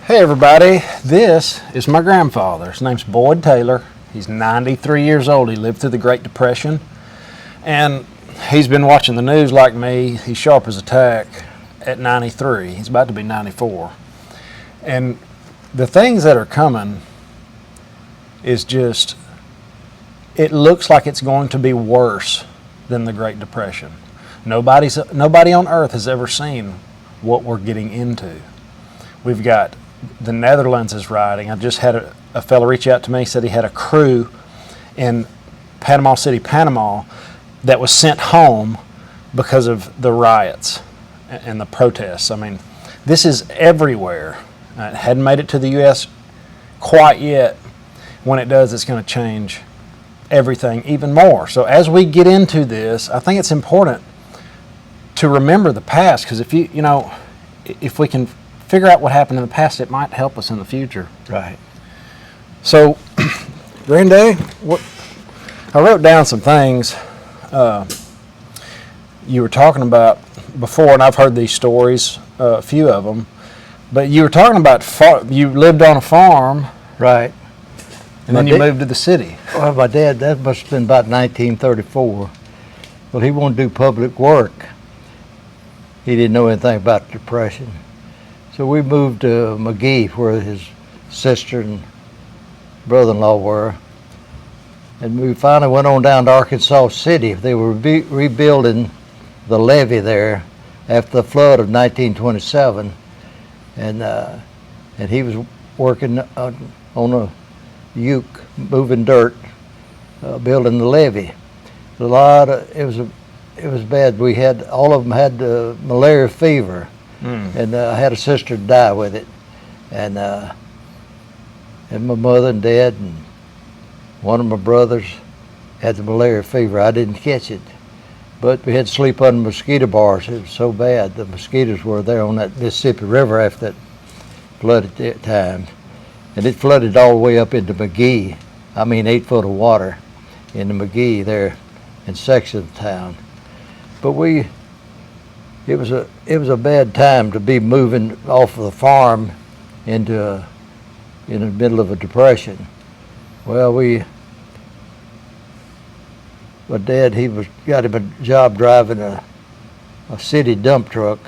Hey everybody, this is my grandfather. His name's Boyd Taylor. He's 93 years old. He lived through the Great Depression, and he's been watching the news like me. He's sharp as a tack at 93. He's about to be 94. And the things that are coming is just, it looks like it's going to be worse than the Great Depression. Nobody on earth has ever seen what we're getting into. We've got the Netherlands is rioting. I just had a fellow reach out to me, said he had a crew in Panama City, Panama, that was sent home because of the riots and the protests. I mean, this is everywhere. It hadn't made it to the U.S. quite yet. When it does, it's going to change everything even more. So as we get into this, I think it's important to remember the past, because if if we can figure out what happened in the past, it might help us in the future. Right. So, Granddad, I wrote down some things you were talking about before, and I've heard these stories, a few of them. But you were talking about you lived on a farm, Right. and then you moved to the city. Well, my dad, that must have been about 1934. Well, he wanted to do public work. He didn't know anything about the Depression. So we moved to McGee, where his sister and brother-in-law were. And we finally went on down to Arkansas City. They were rebuilding the levee there after the flood of 1927. And he was working on a uke, moving dirt, building the levee. It was bad. All of them had malaria fever. And I had a sister die with it, and my mother and dad and one of my brothers had the malaria fever. I didn't catch it, but we had to sleep under mosquito bars. It was so bad. The mosquitoes were there on that Mississippi River after that flooded time, and it flooded all the way up into McGee. I mean, 8 foot of water into McGee there in sections of town. But it was a bad time to be moving off of the farm in the middle of a depression. Well, my dad, got him a job driving a city dump truck,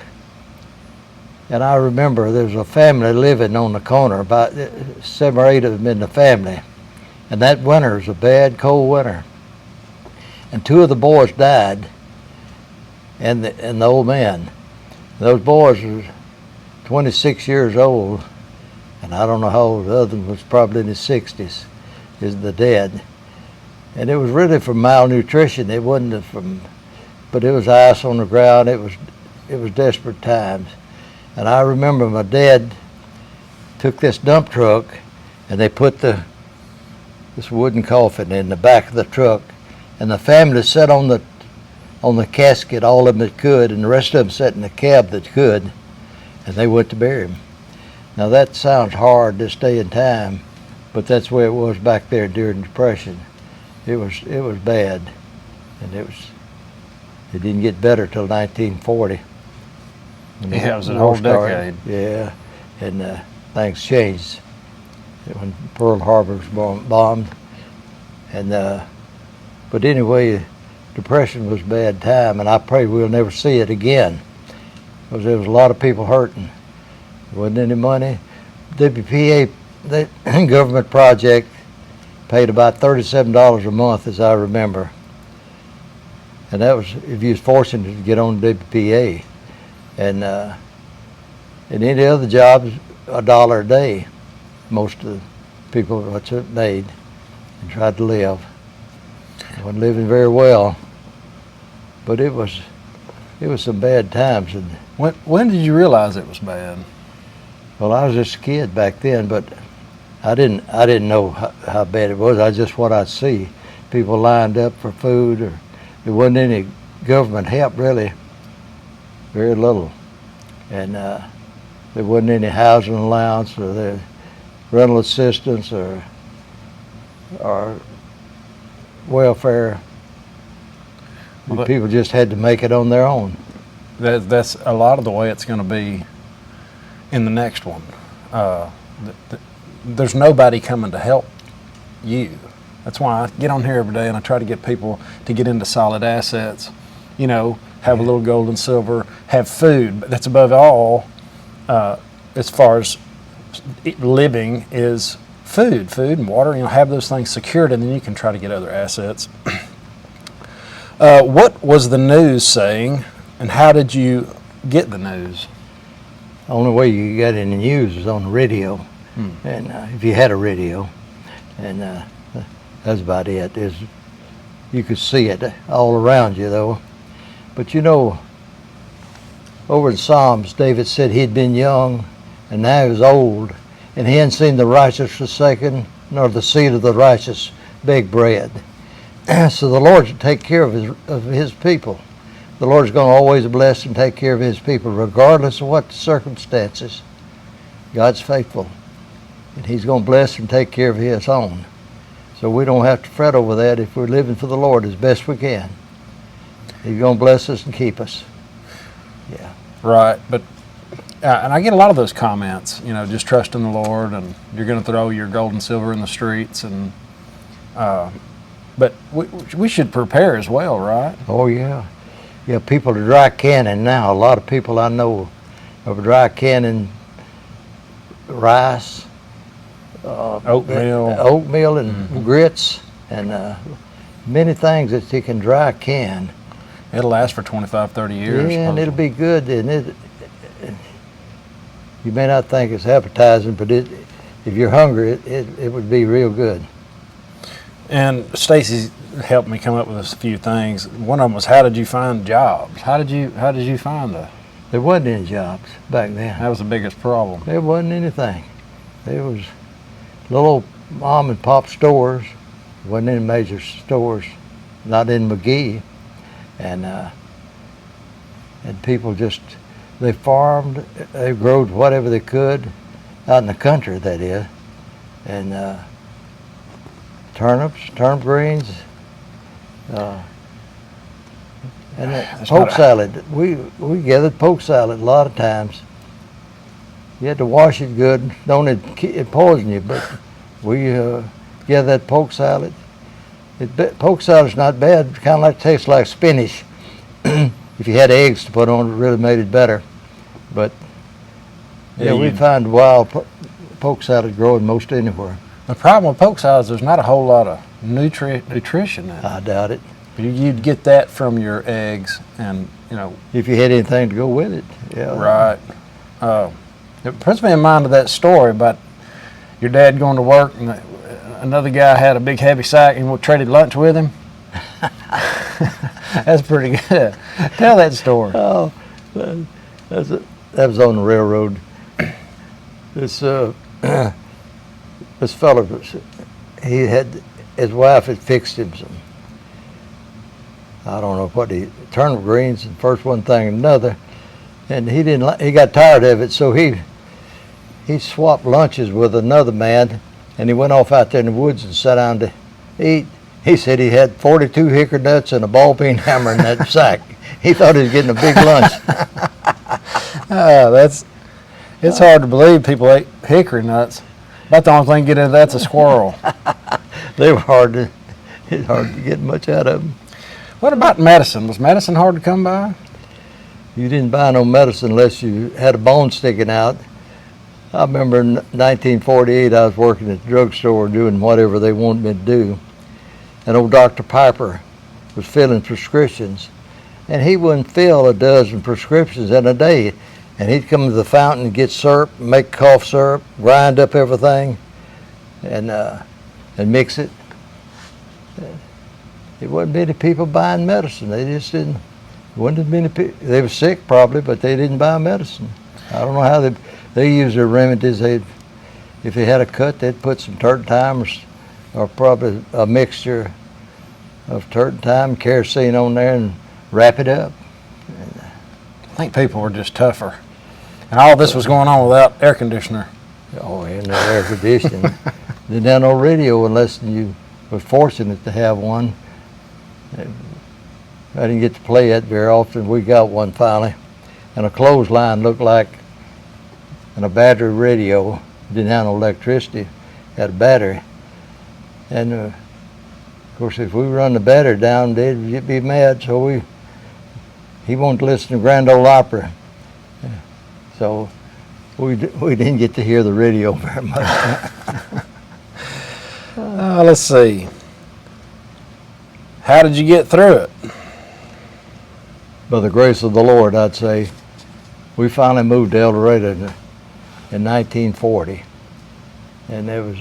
and I remember there was a family living on the corner, about 7 or 8 of them in the family, and that winter was a bad, cold winter, and 2 of the boys died. And the old man. Those boys were 26 years old, and I don't know how old. The other one was probably in his 60s, is the dad. And it was really from malnutrition. It wasn't but it was ice on the ground. It was desperate times. And I remember my dad took this dump truck, and they put this wooden coffin in the back of the truck, and the family sat on the casket, all of them that could, and the rest of them sat in the cab that could, and they went to bury him. Now that sounds hard this day and time, but that's the way it was back there during the Depression. It was bad, and it didn't get better till 1940. Yeah, it was a whole decade. Yeah, and things changed when Pearl Harbor was bombed, and but anyway. Depression was a bad time, and I pray we'll never see it again, because there was a lot of people hurting. There wasn't any money. WPA, the government project, paid about $37 a month, as I remember, and that was if you was fortunate to get on WPA, and any other jobs, $1 a day. Most of the people that's it made and tried to live. Wasn't living very well. But it was some bad times. And when did you realize it was bad? Well, I was just a kid back then, but I didn't know how bad it was. I just what I'd see, people lined up for food, or there wasn't any government help really, very little, and there wasn't any housing allowance or the rental assistance or welfare. Well, people just had to make it on their own. That's a lot of the way it's going to be in the next one. there's nobody coming to help you. That's why I get on here every day and I try to get people to get into solid assets, have a little gold and silver, have food. But that's above all, as far as living, is food and water. Have those things secured, and then you can try to get other assets. What was the news saying, and how did you get the news? The only way you got any news was on the radio, and if you had a radio, and that's about it. You could see it all around you, though. But over in Psalms, David said he'd been young, and now he was old, and he hadn't seen the righteous forsaken, nor the seed of the righteous beg bread. So the Lord should take care of his people. The Lord's going to always bless and take care of his people, regardless of what the circumstances. God's faithful, and he's going to bless and take care of his own. So we don't have to fret over that if we're living for the Lord as best we can. He's going to bless us and keep us. Yeah. Right, but and I get a lot of those comments, just trust in the Lord, and you're going to throw your gold and silver in the streets, and but we should prepare as well, right? Oh yeah. Yeah, people are dry canning now. A lot of people I know are dry canning rice, oatmeal and grits, and many things that you can dry can. It'll last for 25, 30 years. Yeah, and it'll be good. And you may not think it's appetizing, but if you're hungry, it would be real good. And Stacy helped me come up with a few things. One of them was, how did you find jobs? How did you find There wasn't any jobs back then. That was the biggest problem. There wasn't anything. There was little mom and pop stores. There wasn't any major stores, not in McGee. And people they farmed, they growed whatever they could, out in the country, that is. And turnips, turnip greens, and poke salad. We gathered poke salad a lot of times. You had to wash it good. Don't it poison you, but we gathered that poke salad. Poke salad's not bad. Kind of like tastes like spinach. If you had eggs to put on, it really made it better. But yeah, we find wild poke salad growing most anywhere. The problem with poke salad is there's not a whole lot of nutrition in it. I doubt it. You'd get that from your eggs, and if you had anything to go with it. Yeah. Right. It puts me in mind of that story about your dad going to work, and another guy had a big heavy sack and traded lunch with him. That's pretty good. Tell that story. Oh, that was on the railroad. This fellow, his wife had fixed him some, I don't know what, turnip greens, and first one thing and another, and he got tired of it, so he swapped lunches with another man, and he went off out there in the woods and sat down to eat. He said he had 42 hickory nuts and a ball peen hammer in that sack. He thought he was getting a big lunch. It's hard to believe people ate hickory nuts. About the only thing to get into that's a squirrel. They were it's hard to get much out of them. What about medicine? Was medicine hard to come by? You didn't buy no medicine unless you had a bone sticking out. I remember in 1948 I was working at the drugstore doing whatever they wanted me to do. And old Dr. Piper was filling prescriptions. And he wouldn't fill a dozen prescriptions in a day. And he'd come to the fountain and get syrup, make cough syrup, grind up everything, and mix it. There wasn't many people buying medicine. They just didn't. Wasn't as many people. They were sick probably, but they didn't buy medicine. I don't know how they use their remedies. If they had a cut, they'd put some turpentine or probably a mixture of turpentine, kerosene on there, and wrap it up. I think people were just tougher. And all this was going on without air conditioner. Oh, and no air conditioning. Didn't have no radio unless you were fortunate to have one. I didn't get to play it very often. We got one finally. And a clothesline looked like and a battery radio. Didn't have no electricity, had a battery. And of course, if we run the battery down, they'd be mad. So he wanted to listen to Grand Ole Opry. So we didn't get to hear the radio very much. Let's see. How did you get through it? By the grace of the Lord, I'd say. We finally moved to El Dorado in 1940, and it was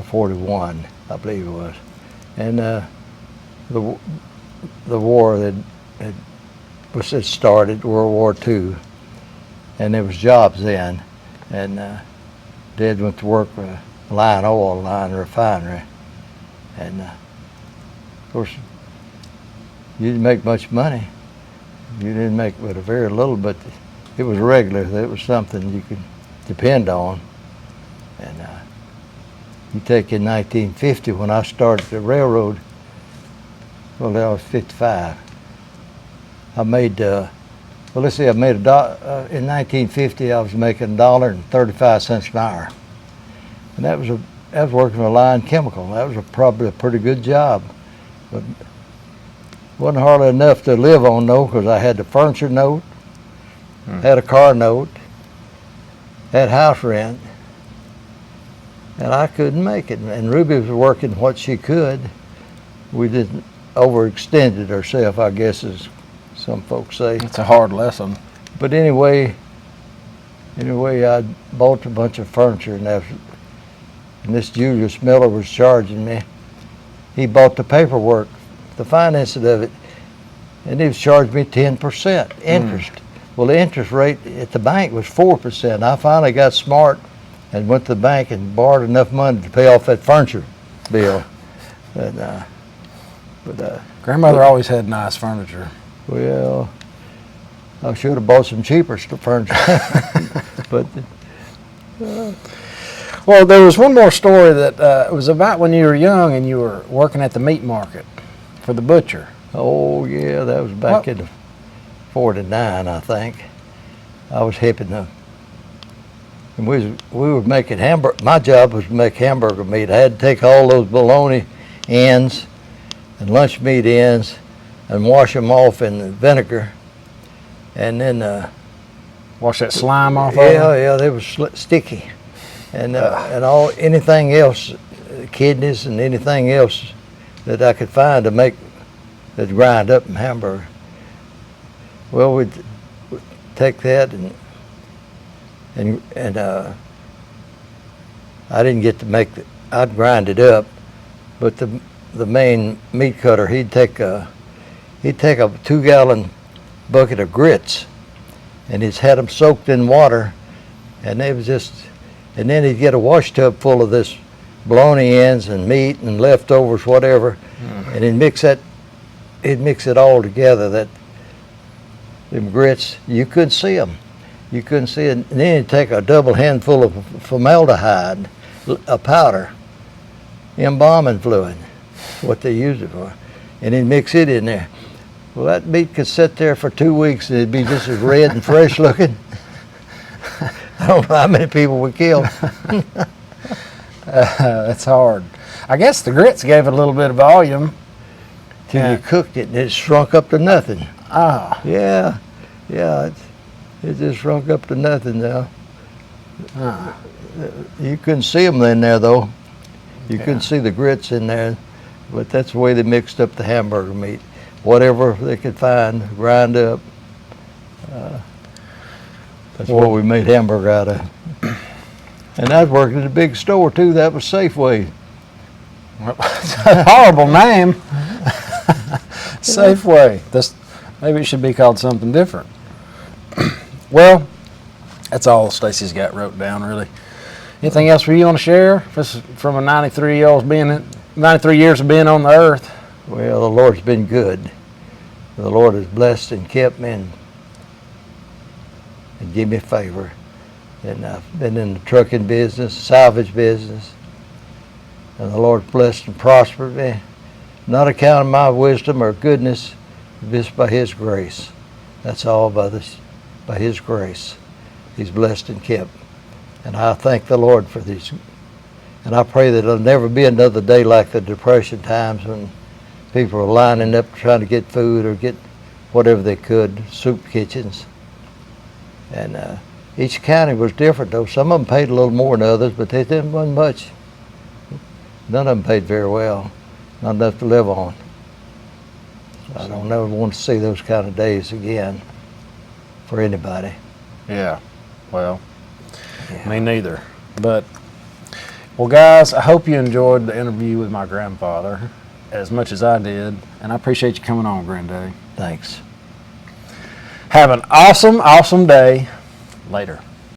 41, I believe it was. And the war that had started, World War II, and there was jobs then. And Dad went to work for a line oil line refinery, and of course you didn't make much money. You didn't make but a very little, but it was regular. It was something you could depend on. And you take in 1950 when I started the railroad. Well, I was 55. I made let's see, I made in 1950 I was making $1.35 an hour, and that was working for Line Chemical. That was probably a pretty good job, but wasn't hardly enough to live on though, because I had the furniture note, had a car note, had house rent, and I couldn't make it. And Ruby was working what she could. We didn't overextended ourselves, I guess, as some folks say. It's a hard lesson. But anyway, I bought a bunch of furniture, and this Julius Miller was charging me. He bought the paperwork, the financing of it, and he was charging me 10% interest. Well, the interest rate at the bank was 4%. I finally got smart and went to the bank and borrowed enough money to pay off that furniture bill. Grandmother always had nice furniture. Well, I should have bought some cheaper furniture. But well, there was one more story that was about when you were young and you were working at the meat market for the butcher. oh yeah, that was back in 49, I think. I was helping them. And we were making hamburger. My job was to make hamburger meat. I had to take all those bologna ends and lunch meat ends and wash them off in vinegar, and then Wash that slime off of yeah, them? yeah, they were sticky, and anything else, kidneys and anything else that I could find to make that grind up in hamburger. Well, we'd take that and I didn't get to make I'd grind it up, but the main meat cutter, he'd take a 2-gallon bucket of grits, and he's had them soaked in water, and they was and then he'd get a wash tub full of this bologna ends and meat and leftovers, whatever, and he'd mix it all together. Them grits, you couldn't see them. You couldn't see it. And then he'd take a double handful of formaldehyde, a powder, embalming fluid, what they use it for, and he'd mix it in there. Well, that meat could sit there for 2 weeks and it'd be just as red and fresh looking. I don't know how many people we killed. That's hard. I guess the grits gave it a little bit of volume. Till you cooked it and it shrunk up to nothing. Ah. Yeah, it just shrunk up to nothing now. You couldn't see them in there though. You couldn't see the grits in there, but that's the way they mixed up the hamburger meat. Whatever they could find, grind up. That's what we made hamburger out of. And I was working at a big store too. That was Safeway. It's a horrible name. Safeway. Maybe it should be called something different. Well, that's all Stacy's got wrote down, really. Anything else for you want to share? From a 93 years of being on the earth. Well, the Lord's been good. The Lord has blessed and kept me and give me favor. And I've been in the trucking business, salvage business, and the Lord blessed and prospered me. Not account of my wisdom or goodness, just by His grace. That's all by His grace. he's blessed and kept. And I thank the Lord for these. And I pray that there'll never be another day like the Depression times when people were lining up trying to get food or get whatever they could, soup kitchens. And each county was different though. Some of them paid a little more than others, but they didn't want much. None of them paid very well, not enough to live on. I don't ever want to see those kind of days again for anybody. Yeah, well, Yeah. me neither. But, well, guys, I hope you enjoyed the interview with my grandfather as much as I did, and I appreciate you coming on, Granddaddy. Thanks. Have an awesome, awesome day. Later.